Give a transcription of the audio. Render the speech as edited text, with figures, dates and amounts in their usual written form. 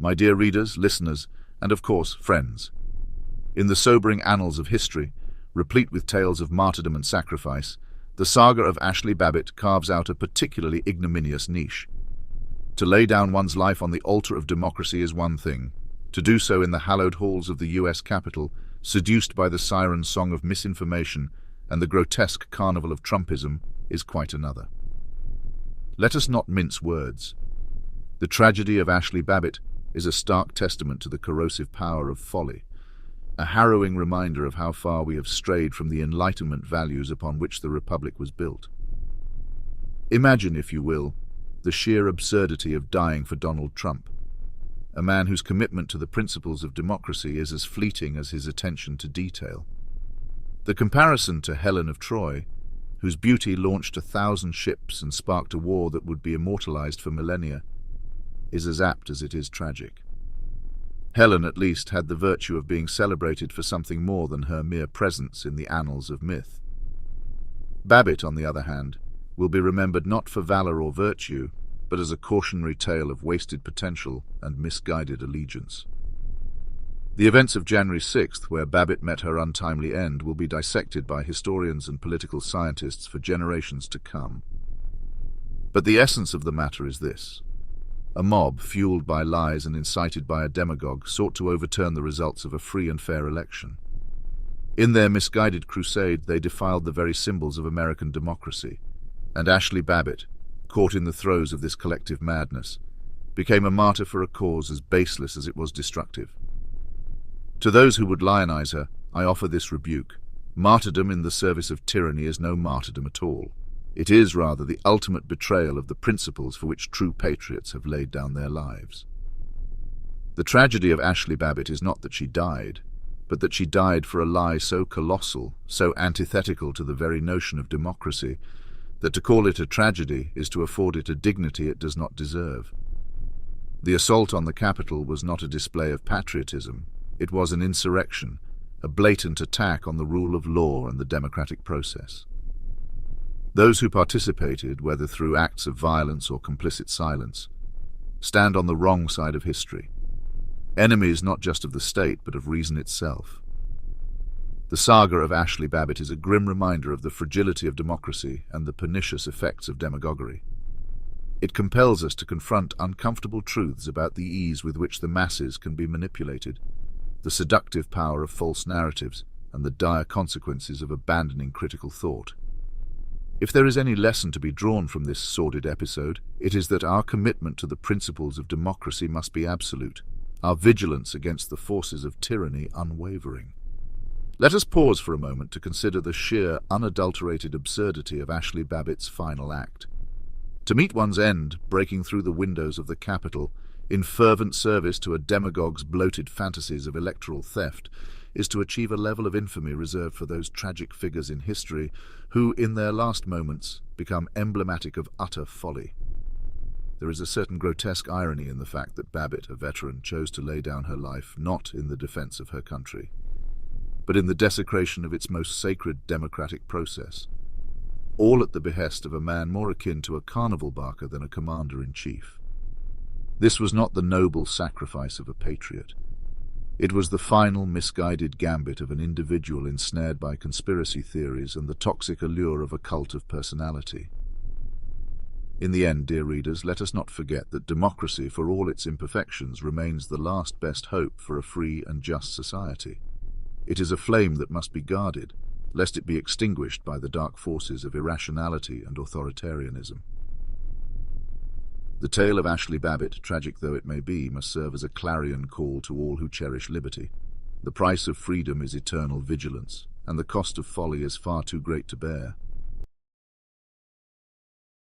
My dear readers, listeners, and of course, friends. In the sobering annals of history, replete with tales of martyrdom and sacrifice, the saga of Ashli Babbit carves out a particularly ignominious niche. To lay down one's life on the altar of democracy is one thing. To do so in the hallowed halls of the US Capitol, seduced by the siren song of misinformation and the grotesque carnival of Trumpism, is quite another. Let us not mince words. The tragedy of Ashli Babbit is a stark testament to the corrosive power of folly, a harrowing reminder of how far we have strayed from the Enlightenment values upon which the Republic was built. Imagine, if you will, the sheer absurdity of dying for Donald Trump, a man whose commitment to the principles of democracy is as fleeting as his attention to detail. The comparison to Helen of Troy, whose beauty launched 1,000 ships and sparked a war that would be immortalized for millennia, is as apt as it is tragic. Helen, at least, had the virtue of being celebrated for something more than her mere presence in the annals of myth. Babbit, on the other hand, will be remembered not for valor or virtue, but as a cautionary tale of wasted potential and misguided allegiance. The events of January 6th, where Babbit met her untimely end, will be dissected by historians and political scientists for generations to come. But the essence of the matter is this. A mob, fueled by lies and incited by a demagogue, sought to overturn the results of a free and fair election. In their misguided crusade, they defiled the very symbols of American democracy, and Ashli Babbit, caught in the throes of this collective madness, became a martyr for a cause as baseless as it was destructive. To those who would lionize her, I offer this rebuke. Martyrdom in the service of tyranny is no martyrdom at all. It is rather the ultimate betrayal of the principles for which true patriots have laid down their lives. The tragedy of Ashli Babbit is not that she died, but that she died for a lie so colossal, so antithetical to the very notion of democracy, that to call it a tragedy is to afford it a dignity it does not deserve. The assault on the Capitol was not a display of patriotism. It was an insurrection, a blatant attack on the rule of law and the democratic process. Those who participated, whether through acts of violence or complicit silence, stand on the wrong side of history, enemies not just of the state but of reason itself. The saga of Ashli Babbit is a grim reminder of the fragility of democracy and the pernicious effects of demagoguery. It compels us to confront uncomfortable truths about the ease with which the masses can be manipulated, the seductive power of false narratives, and the dire consequences of abandoning critical thought. If there is any lesson to be drawn from this sordid episode, it is that our commitment to the principles of democracy must be absolute, our vigilance against the forces of tyranny unwavering. Let us pause for a moment to consider the sheer, unadulterated absurdity of Ashli Babbit's final act. To meet one's end, breaking through the windows of the Capitol, in fervent service to a demagogue's bloated fantasies of electoral theft, is to achieve a level of infamy reserved for those tragic figures in history who, in their last moments, become emblematic of utter folly. There is a certain grotesque irony in the fact that Babbit, a veteran, chose to lay down her life not in the defense of her country, but in the desecration of its most sacred democratic process, all at the behest of a man more akin to a carnival barker than a commander-in-chief. This was not the noble sacrifice of a patriot. It was the final misguided gambit of an individual ensnared by conspiracy theories and the toxic allure of a cult of personality. In the end, dear readers, let us not forget that democracy, for all its imperfections, remains the last best hope for a free and just society. It is a flame that must be guarded, lest it be extinguished by the dark forces of irrationality and authoritarianism. The tale of Ashli Babbit, tragic though it may be, must serve as a clarion call to all who cherish liberty. The price of freedom is eternal vigilance, and the cost of folly is far too great to bear.